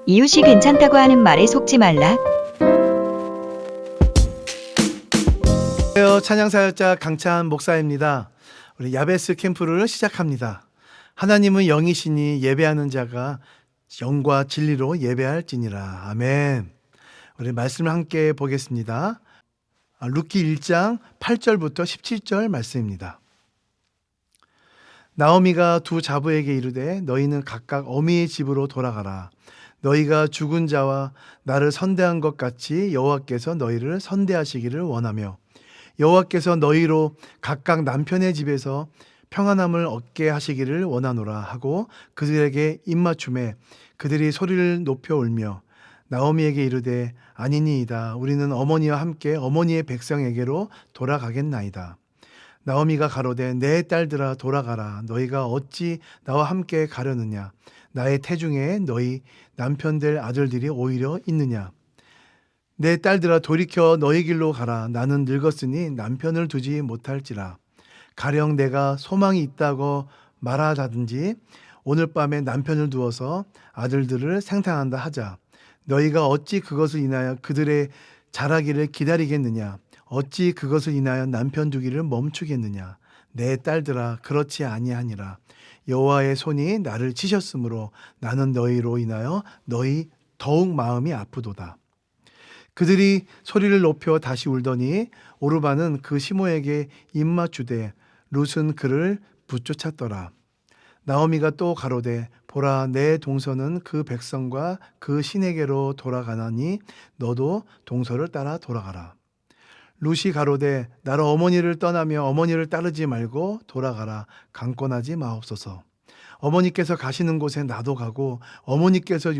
이웃이 괜찮다고 하는 말에 속지 말라. 안녕하세요. 찬양사역자 강찬 목사입니다. 우리 야베스 캠프를 시작합니다. 하나님은 영이시니 예배하는 자가 영과 진리로 예배할지니라. 아멘. 우리 말씀을 함께 보겠습니다. 룻기 1장 8절부터 17절 말씀입니다. 나오미가 두 자부에게 이르되 너희는 각각 어미의 집으로 돌아가라. 너희가 죽은 자와 나를 선대한 것 같이 여호와께서 너희를 선대하시기를 원하며 여호와께서 너희로 각각 남편의 집에서 평안함을 얻게 하시기를 원하노라 하고 그들에게 입맞춤에 그들이 소리를 높여 울며 나오미에게 이르되 아니니이다. 우리는 어머니와 함께 어머니의 백성에게로 돌아가겠나이다. 나오미가 가로되 내 딸들아 돌아가라. 너희가 어찌 나와 함께 가려느냐. 나의 태중에 너희 남편될 아들들이 오히려 있느냐. 내 딸들아 돌이켜 너희 길로 가라. 나는 늙었으니 남편을 두지 못할지라. 가령 내가 소망이 있다고 말하다든지 오늘 밤에 남편을 두어서 아들들을 생탕한다 하자. 너희가 어찌 그것을 인하여 그들의 자라기를 기다리겠느냐. 어찌 그것을 인하여 남편 두기를 멈추겠느냐. 내 딸들아 그렇지 아니하니라. 여호와의 손이 나를 치셨으므로 나는 너희로 인하여 너희 더욱 마음이 아프도다. 그들이 소리를 높여 다시 울더니 오르바는 그 시모에게 입맞추되 룻은 그를 붙쫓았더라. 나오미가 또 가로되 보라 내 동서는 그 백성과 그 신에게로 돌아가나니 너도 동서를 따라 돌아가라. 룻이 가로되 나로 어머니를 떠나며 어머니를 따르지 말고 돌아가라. 강권하지 마옵소서. 어머니께서 가시는 곳에 나도 가고 어머니께서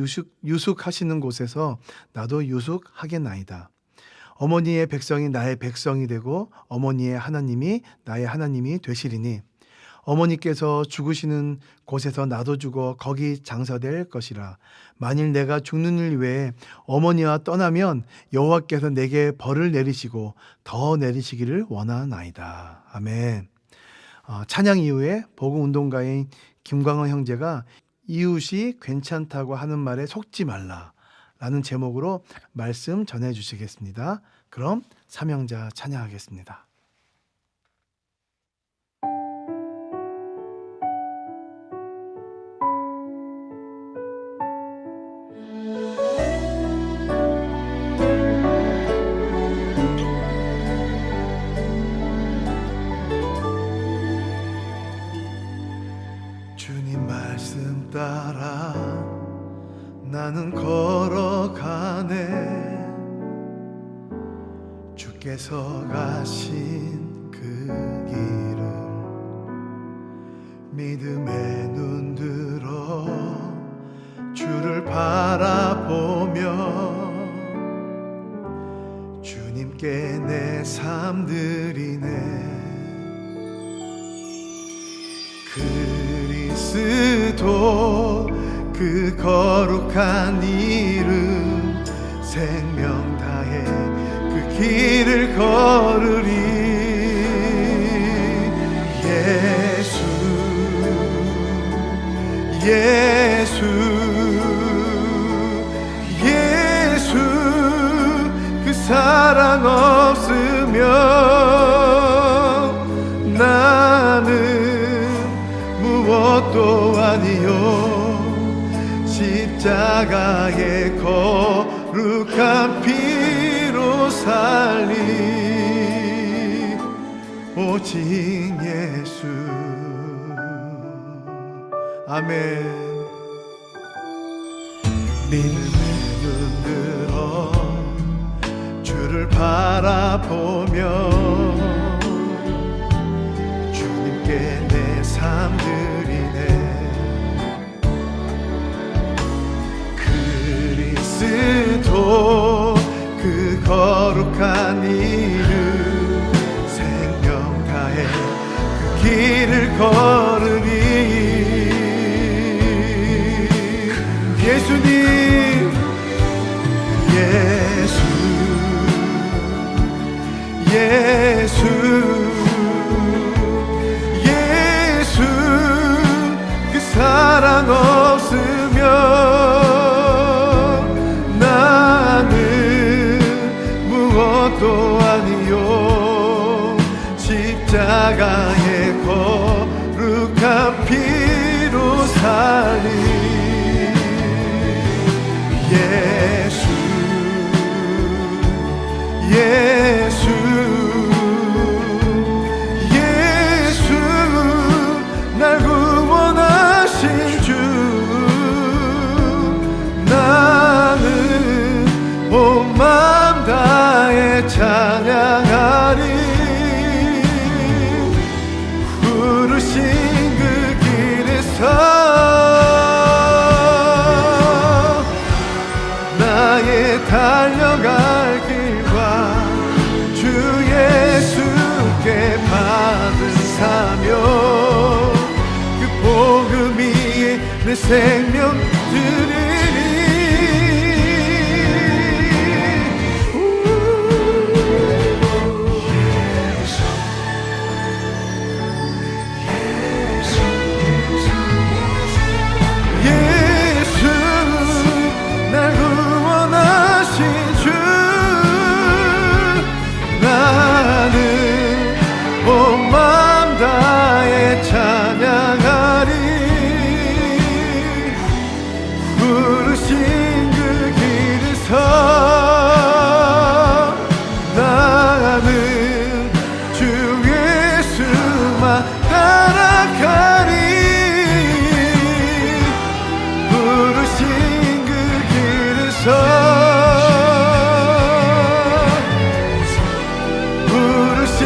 유숙하시는 곳에서 나도 유숙하겠나이다. 어머니의 백성이 나의 백성이 되고 어머니의 하나님이 나의 하나님이 되시리니 어머니께서 죽으시는 곳에서 나도 죽어 거기 장사될 것이라. 만일 내가 죽는 일 외에 어머니와 떠나면 여호와께서 내게 벌을 내리시고 더 내리시기를 원하나이다. 아멘. 찬양 이후에 복음운동가인 김광원 형제가 이웃이 괜찮다고 하는 말에 속지 말라 라는 제목으로 말씀 전해 주시겠습니다. 그럼 삼형자 찬양하겠습니다. 주님 말씀 따라 나는 걸어가네. 주께서 가신 그 길을 믿음의 눈 들어 주를 바라보며 주님께 내 삶 드리네. 그리스도 그 거룩한 이름 생명 다해 그 길을 걸으리. 예수 예수 예수 그 사랑 없으면 나는 무엇도 아니요. 십자가의 거룩한 피로 살리 오직 예수. 아멘. 믿음의 눈 들어 주를 바라보며 주님께 내 삶 드리네. 그리스도 그 거룩한 이름 생명 다해 그 길을 걸으리. 예수님 예수 예수 예수 생명 드리리. 예수 날 구원하신 주, 나는 온 마음 다해 찬양하리. 부르신 그 길에서 나는 주 예수만 따라가리. 부르신 그 길에서, 부르신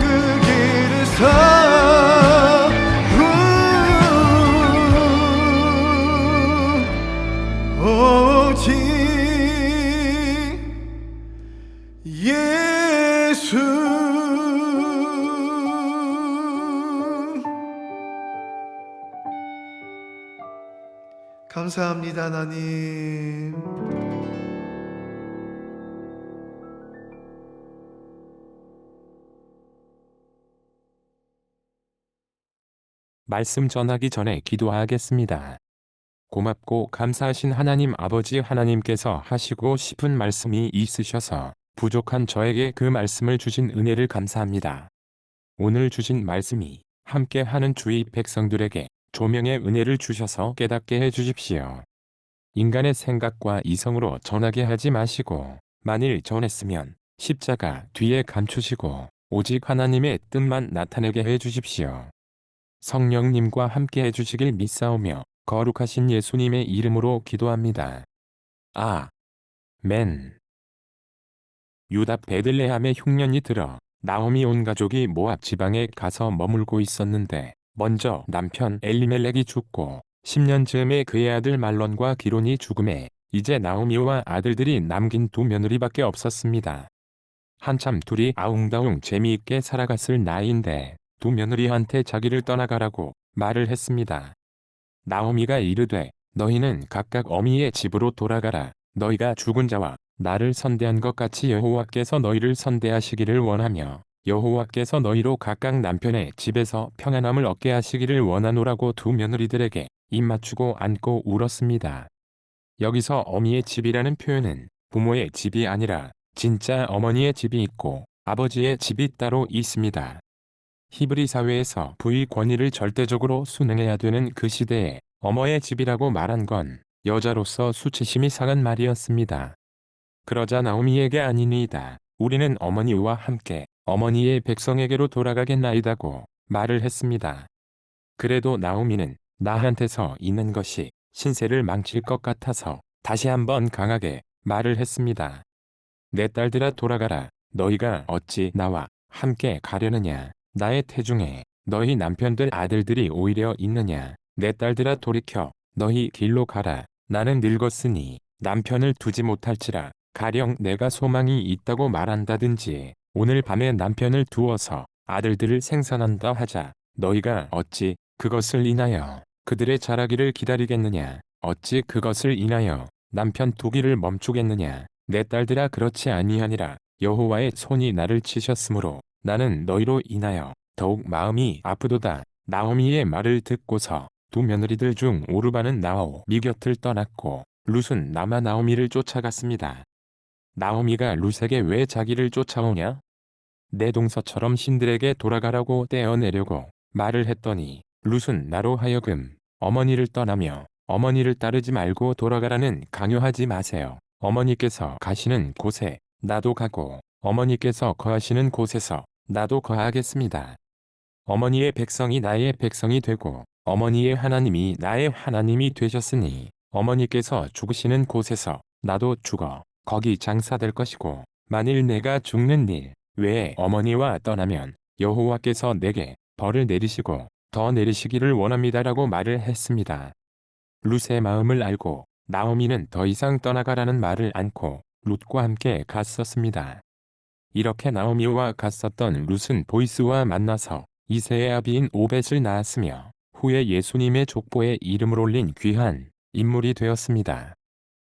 그 길에서 오직 예수. 감사합니다, 하나님. 말씀 전하기 전에 기도하겠습니다. 고맙고 감사하신 하나님 아버지, 하나님께서 하시고 싶은 말씀이 있으셔서 부족한 저에게 그 말씀을 주신 은혜를 감사합니다. 오늘 주신 말씀이 함께하는 주의 백성들에게 조명의 은혜를 주셔서 깨닫게 해주십시오. 인간의 생각과 이성으로 전하게 하지 마시고, 만일 전했으면 십자가 뒤에 감추시고 오직 하나님의 뜻만 나타내게 해주십시오. 성령님과 함께 해주시길 믿사오며 거룩하신 예수님의 이름으로 기도합니다. 아멘. 유다 베들레헴에 흉년이 들어 나오미 온 가족이 모압 지방에 가서 머물고 있었는데, 먼저 남편 엘리멜렉이 죽고 10년 즈음에 그의 아들 말론과 기론이 죽음에 이제 나오미와 아들들이 남긴 두 며느리밖에 없었습니다. 한참 둘이 아웅다웅 재미있게 살아갔을 나이인데 두 며느리한테 자기를 떠나가라고 말을 했습니다. 나오미가 이르되 너희는 각각 어미의 집으로 돌아가라. 너희가 죽은 자와 나를 선대한 것 같이 여호와께서 너희를 선대하시기를 원하며 여호와께서 너희로 각각 남편의 집에서 평안함을 얻게 하시기를 원하노라고 두 며느리들에게 입 맞추고 안고 울었습니다. 여기서 어미의 집이라는 표현은 부모의 집이 아니라 진짜 어머니의 집이 있고 아버지의 집이 따로 있습니다. 히브리 사회에서 부의 권위를 절대적으로 순응해야 되는 그 시대에 어머의 집이라고 말한 건 여자로서 수치심이 상한 말이었습니다. 그러자 나오미에게 아니니이다. 우리는 어머니와 함께 어머니의 백성에게로 돌아가겠나이다고 말을 했습니다. 그래도 나오미는 나한테서 있는 것이 신세를 망칠 것 같아서 다시 한번 강하게 말을 했습니다. 내 딸들아 돌아가라. 너희가 어찌 나와 함께 가려느냐. 나의 태중에 너희 남편들 아들들이 오히려 있느냐. 내 딸들아 돌이켜 너희 길로 가라. 나는 늙었으니 남편을 두지 못할지라. 가령 내가 소망이 있다고 말한다든지 오늘 밤에 남편을 두어서 아들들을 생산한다 하자. 너희가 어찌 그것을 인하여 그들의 자라기를 기다리겠느냐. 어찌 그것을 인하여 남편 두기를 멈추겠느냐. 내 딸들아 그렇지 아니하니라. 여호와의 손이 나를 치셨으므로 나는 너희로 인하여 더욱 마음이 아프도다. 나오미의 말을 듣고서 두 며느리들 중 오르바는 나오미 곁을 떠났고 룻은 남아 나오미를 쫓아갔습니다. 나오미가 룻에게 왜 자기를 쫓아오냐? 내 동서처럼 신들에게 돌아가라고 떼어내려고 말을 했더니 룻은 나로 하여금 어머니를 떠나며 어머니를 따르지 말고 돌아가라는 강요하지 마세요. 어머니께서 가시는 곳에 나도 가고 어머니께서 거하시는 곳에서 나도 거하겠습니다. 어머니의 백성이 나의 백성이 되고 어머니의 하나님이 나의 하나님이 되셨으니 어머니께서 죽으시는 곳에서 나도 죽어 거기 장사될 것이고 만일 내가 죽는 일 외에 어머니와 떠나면 여호와께서 내게 벌을 내리시고 더 내리시기를 원합니다라고 말을 했습니다. 룻의 마음을 알고 나오미는 더 이상 떠나가라는 말을 않고 룻과 함께 갔었습니다. 이렇게 나오미와 갔었던 룻은 보이스와 만나서 이세의 아비인 오벳을 낳았으며 후에 예수님의 족보에 이름을 올린 귀한 인물이 되었습니다.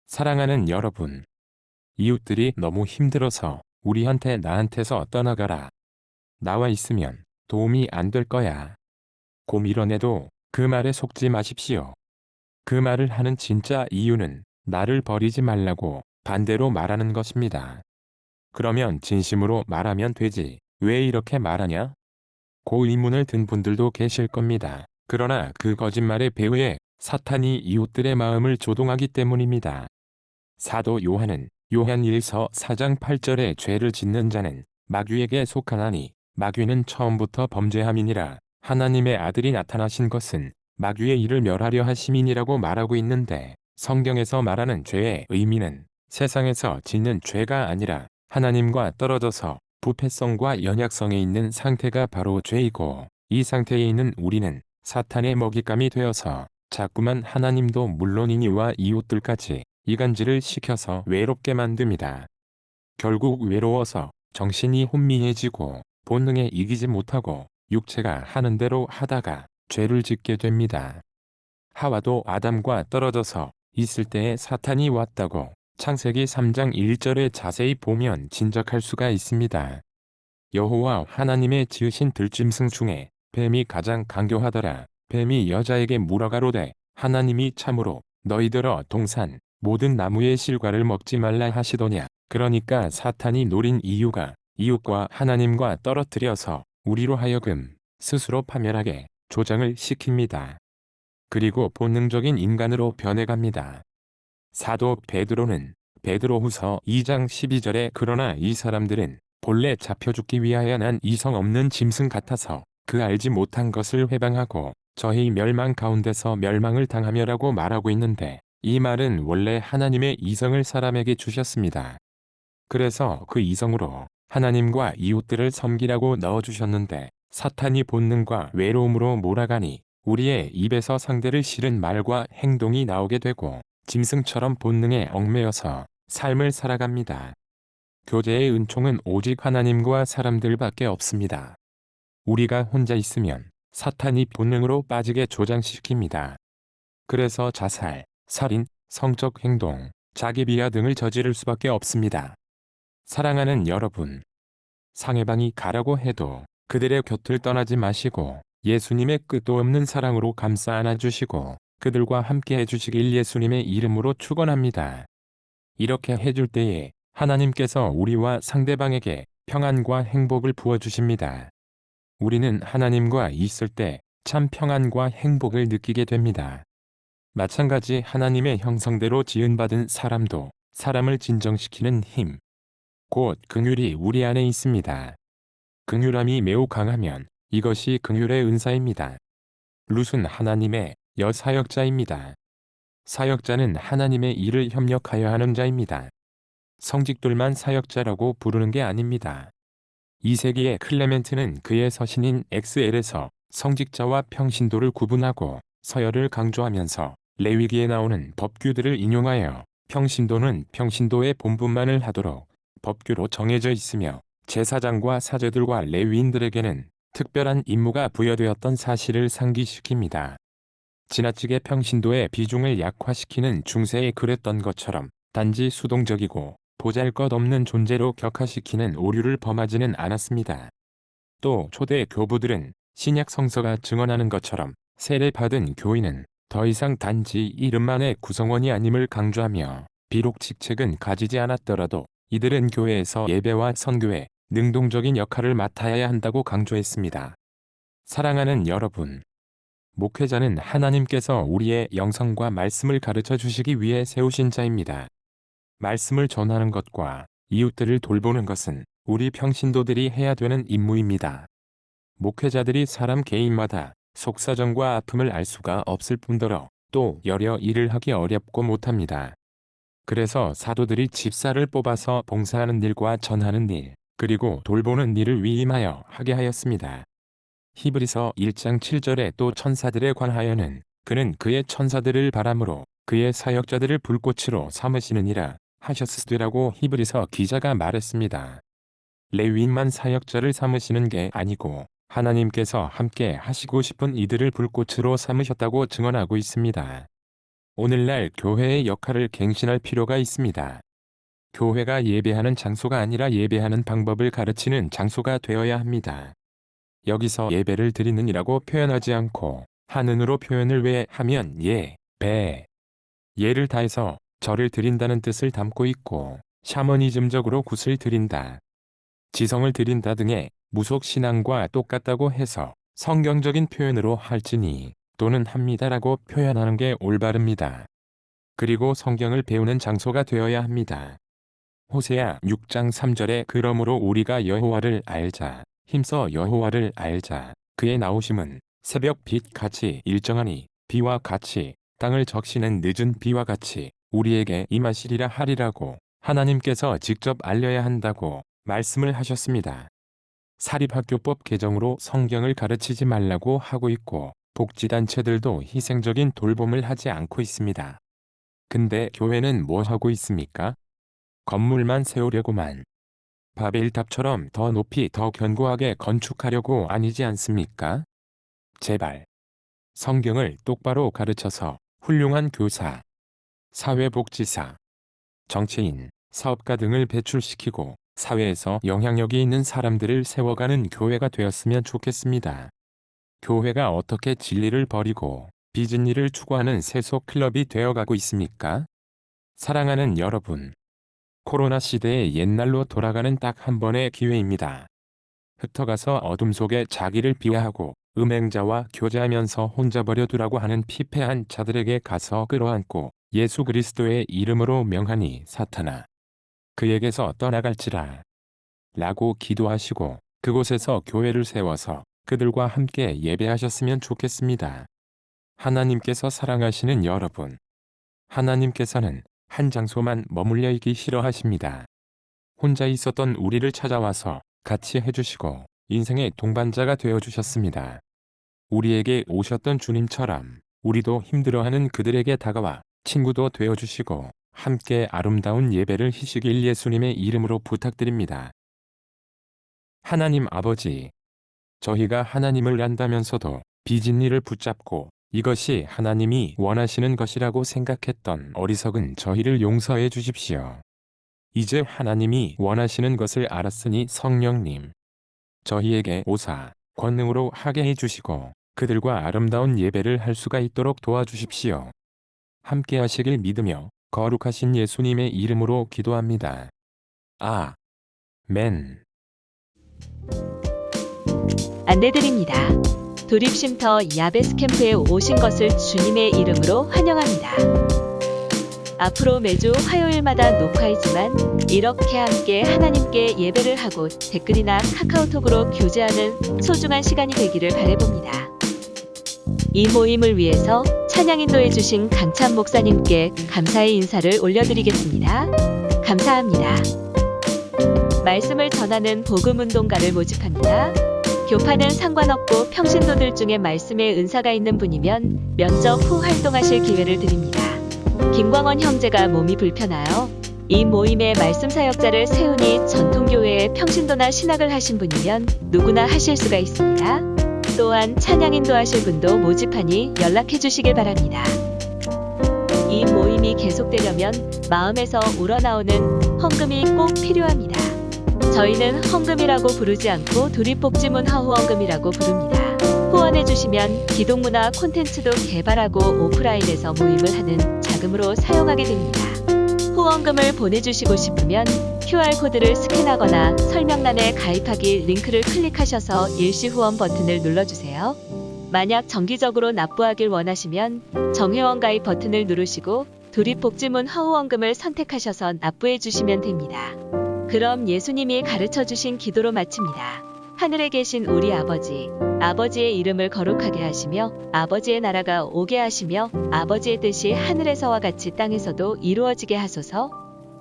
사랑하는 여러분, 이웃들이 너무 힘들어서 우리한테 나한테서 떠나가라. 나와 있으면 도움이 안 될 거야. 고 밀어내도 그 말에 속지 마십시오. 그 말을 하는 진짜 이유는 나를 버리지 말라고 반대로 말하는 것입니다. 그러면 진심으로 말하면 되지. 왜 이렇게 말하냐? 고 의문을 든 분들도 계실 겁니다. 그러나 그 거짓말의 배후에 사탄이 이웃들의 마음을 조종하기 때문입니다. 사도 요한은 요한 1서 4장 8절에 죄를 짓는 자는 마귀에게 속하나니 마귀는 처음부터 범죄함이니라. 하나님의 아들이 나타나신 것은 마귀의 일을 멸하려 하심이니라고 말하고 있는데, 성경에서 말하는 죄의 의미는 세상에서 짓는 죄가 아니라 하나님과 떨어져서 부패성과 연약성에 있는 상태가 바로 죄이고, 이 상태에 있는 우리는 사탄의 먹잇감이 되어서 자꾸만 하나님도 물론이니와 이웃들까지 이간질을 시켜서 외롭게 만듭니다. 결국 외로워서 정신이 혼미해지고 본능에 이기지 못하고 육체가 하는 대로 하다가 죄를 짓게 됩니다. 하와도 아담과 떨어져서 있을 때에 사탄이 왔다고 창세기 3장 1절에 자세히 보면 짐작할 수가 있습니다. 여호와 하나님의 지으신 들짐승 중에 뱀이 가장 간교하더라. 뱀이 여자에게 물어가로되 하나님이 참으로 너희들어 동산 모든 나무의 실과를 먹지 말라 하시더냐. 그러니까 사탄이 노린 이유가 이웃과 하나님과 떨어뜨려서 우리로 하여금 스스로 파멸하게 조장을 시킵니다. 그리고 본능적인 인간으로 변해갑니다. 사도 베드로는 베드로후서 2장 12절에 그러나 이 사람들은 본래 잡혀 죽기 위하여 난 이성 없는 짐승 같아서 그 알지 못한 것을 회방하고 저희 멸망 가운데서 멸망을 당하며라고 말하고 있는데, 이 말은 원래 하나님의 이성을 사람에게 주셨습니다. 그래서 그 이성으로 하나님과 이웃들을 섬기라고 넣어주셨는데, 사탄이 본능과 외로움으로 몰아가니 우리의 입에서 상대를 싫은 말과 행동이 나오게 되고 짐승처럼 본능에 얽매여서 삶을 살아갑니다. 교제의 은총은 오직 하나님과 사람들밖에 없습니다. 우리가 혼자 있으면 사탄이 본능으로 빠지게 조장시킵니다. 그래서 자살, 살인, 성적 행동, 자기 비하 등을 저지를 수밖에 없습니다. 사랑하는 여러분, 상해방이 가라고 해도 그들의 곁을 떠나지 마시고 예수님의 끝도 없는 사랑으로 감싸 안아주시고 그들과 함께 해주시길 예수님의 이름으로 축원합니다. 이렇게 해줄 때에 하나님께서 우리와 상대방에게 평안과 행복을 부어주십니다. 우리는 하나님과 있을 때 참 평안과 행복을 느끼게 됩니다. 마찬가지 하나님의 형성대로 지은받은 사람도 사람을 진정시키는 힘, 곧 긍휼이 우리 안에 있습니다. 긍휼함이 매우 강하면 이것이 긍휼의 은사입니다. 룻은 하나님의 여사역자입니다. 사역자는 하나님의 일을 협력하여 하는 자입니다. 성직들만 사역자라고 부르는 게 아닙니다. 2세기의 클레멘트는 그의 서신인 XL에서 성직자와 평신도를 구분하고 서열을 강조하면서 레위기에 나오는 법규들을 인용하여 평신도는 평신도의 본분만을 하도록 법규로 정해져 있으며 제사장과 사제들과 레위인들에게는 특별한 임무가 부여되었던 사실을 상기시킵니다. 지나치게 평신도의 비중을 약화시키는 중세에 그랬던 것처럼 단지 수동적이고 보잘것없는 존재로 격화시키는 오류를 범하지는 않았습니다. 또 초대 교부들은 신약 성서가 증언하는 것처럼 세례받은 교인은 더 이상 단지 이름만의 구성원이 아님을 강조하며, 비록 직책은 가지지 않았더라도 이들은 교회에서 예배와 선교에 능동적인 역할을 맡아야 한다고 강조했습니다. 사랑하는 여러분, 목회자는 하나님께서 우리의 영성과 말씀을 가르쳐 주시기 위해 세우신 자입니다. 말씀을 전하는 것과 이웃들을 돌보는 것은 우리 평신도들이 해야 되는 임무입니다. 목회자들이 사람 개인마다 속사정과 아픔을 알 수가 없을 뿐더러 또 여러 일을 하기 어렵고 못합니다. 그래서 사도들이 집사를 뽑아서 봉사하는 일과 전하는 일, 그리고 돌보는 일을 위임하여 하게 하였습니다. 히브리서 1장 7절에 또 천사들에 관하여는 그는 그의 천사들을 바람으로 그의 사역자들을 불꽃으로 삼으시느니라 하셨으되라고 히브리서 기자가 말했습니다. 레위인만 사역자를 삼으시는 게 아니고 하나님께서 함께 하시고 싶은 이들을 불꽃으로 삼으셨다고 증언하고 있습니다. 오늘날 교회의 역할을 갱신할 필요가 있습니다. 교회가 예배하는 장소가 아니라 예배하는 방법을 가르치는 장소가 되어야 합니다. 여기서 예배를 드리는 이라고 표현하지 않고 하는으로 표현을 왜 하면 예를 다해서 절을 드린다는 뜻을 담고 있고 샤머니즘적으로 굿을 드린다, 지성을 드린다 등의 무속신앙과 똑같다고 해서 성경적인 표현으로 할지니 또는 합니다라고 표현하는 게 올바릅니다. 그리고 성경을 배우는 장소가 되어야 합니다. 호세아 6장 3절에 그러므로 우리가 여호와를 알자, 힘써 여호와를 알자, 그의 나오심은 새벽 빛같이 일정하니 비와 같이 땅을 적시는 늦은 비와 같이 우리에게 임하시리라 하리라고 하나님께서 직접 알려야 한다고 말씀을 하셨습니다. 사립학교법 개정으로 성경을 가르치지 말라고 하고 있고 복지단체들도 희생적인 돌봄을 하지 않고 있습니다. 근데 교회는 뭐 하고 있습니까? 건물만 세우려고만. 바벨탑처럼 더 높이 더 견고하게 건축하려고 아니지 않습니까? 제발. 성경을 똑바로 가르쳐서 훌륭한 교사, 사회복지사, 정치인, 사업가 등을 배출시키고 사회에서 영향력이 있는 사람들을 세워가는 교회가 되었으면 좋겠습니다. 교회가 어떻게 진리를 버리고 비진리를 추구하는 세속 클럽이 되어가고 있습니까? 사랑하는 여러분, 코로나 시대에 옛날로 돌아가는 딱 한 번의 기회입니다. 흩어가서 어둠 속에 자기를 비하하고 음행자와 교제하면서 혼자 버려두라고 하는 피폐한 자들에게 가서 끌어안고 예수 그리스도의 이름으로 명하니 사탄아, 그에게서 떠나갈지라 라고 기도하시고 그곳에서 교회를 세워서 그들과 함께 예배하셨으면 좋겠습니다. 하나님께서 사랑하시는 여러분, 하나님께서는 한 장소만 머물려 있기 싫어하십니다. 혼자 있었던 우리를 찾아와서 같이 해주시고 인생의 동반자가 되어주셨습니다. 우리에게 오셨던 주님처럼 우리도 힘들어하는 그들에게 다가와 친구도 되어주시고 함께 아름다운 예배를 하시길 예수님의 이름으로 부탁드립니다. 하나님 아버지, 저희가 하나님을 안다면서도 비진리를 붙잡고 이것이 하나님이 원하시는 것이라고 생각했던 어리석은 저희를 용서해 주십시오. 이제 하나님이 원하시는 것을 알았으니 성령님, 저희에게 오사 권능으로 하게 해주시고 그들과 아름다운 예배를 할 수가 있도록 도와주십시오. 함께 하시길 믿으며 거룩하신 예수님의 이름으로 기도합니다. 아멘. 안내드립니다. 도립쉼터 야베스 캠프에 오신 것을 주님의 이름으로 환영합니다. 앞으로 매주 화요일마다 녹화이지만 이렇게 함께 하나님께 예배를 하고 댓글이나 카카오톡으로 교제하는 소중한 시간이 되기를 바라봅니다. 이 모임을 위해서 찬양 인도해 주신 강찬 목사님께 감사의 인사를 올려드리겠습니다. 감사합니다. 말씀을 전하는 복음운동가를 모집합니다. 교파는 상관없고 평신도들 중에 말씀의 은사가 있는 분이면 면접 후 활동하실 기회를 드립니다. 김광원 형제가 몸이 불편하여 이 모임에 말씀 사역자를 세우니 전통교회의 평신도나 신학을 하신 분이면 누구나 하실 수가 있습니다. 또한 찬양 인도하실 분도 모집하니 연락해 주시길 바랍니다. 이 모임이 계속되려면 마음에서 우러나오는 헌금이 꼭 필요합니다. 저희는 헌금이라고 부르지 않고 도립복지문 허후헌금이라고 부릅니다. 후원해주시면 기독문화 콘텐츠도 개발하고 오프라인에서 모임을 하는 자금으로 사용하게 됩니다. 후원금을 보내주시고 싶으면 QR코드를 스캔하거나 설명란에 가입하기 링크를 클릭하셔서 일시 후원 버튼을 눌러주세요. 만약 정기적으로 납부하길 원하시면 정회원 가입 버튼을 누르시고 도립복지문 허후헌금을 선택하셔서 납부해주시면 됩니다. 그럼 예수님이 가르쳐주신 기도로 마칩니다. 하늘에 계신 우리 아버지, 아버지의 이름을 거룩하게 하시며 아버지의 나라가 오게 하시며 아버지의 뜻이 하늘에서와 같이 땅에서도 이루어지게 하소서.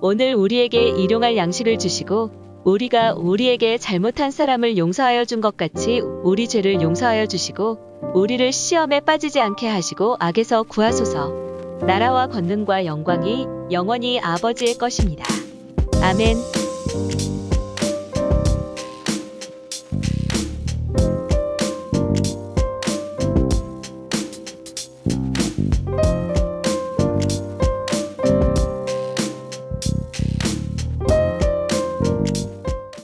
오늘 우리에게 일용할 양식을 주시고 우리가 우리에게 잘못한 사람을 용서하여 준 것 같이 우리 죄를 용서하여 주시고 우리를 시험에 빠지지 않게 하시고 악에서 구하소서. 나라와 권능과 영광이 영원히 아버지의 것입니다. 아멘.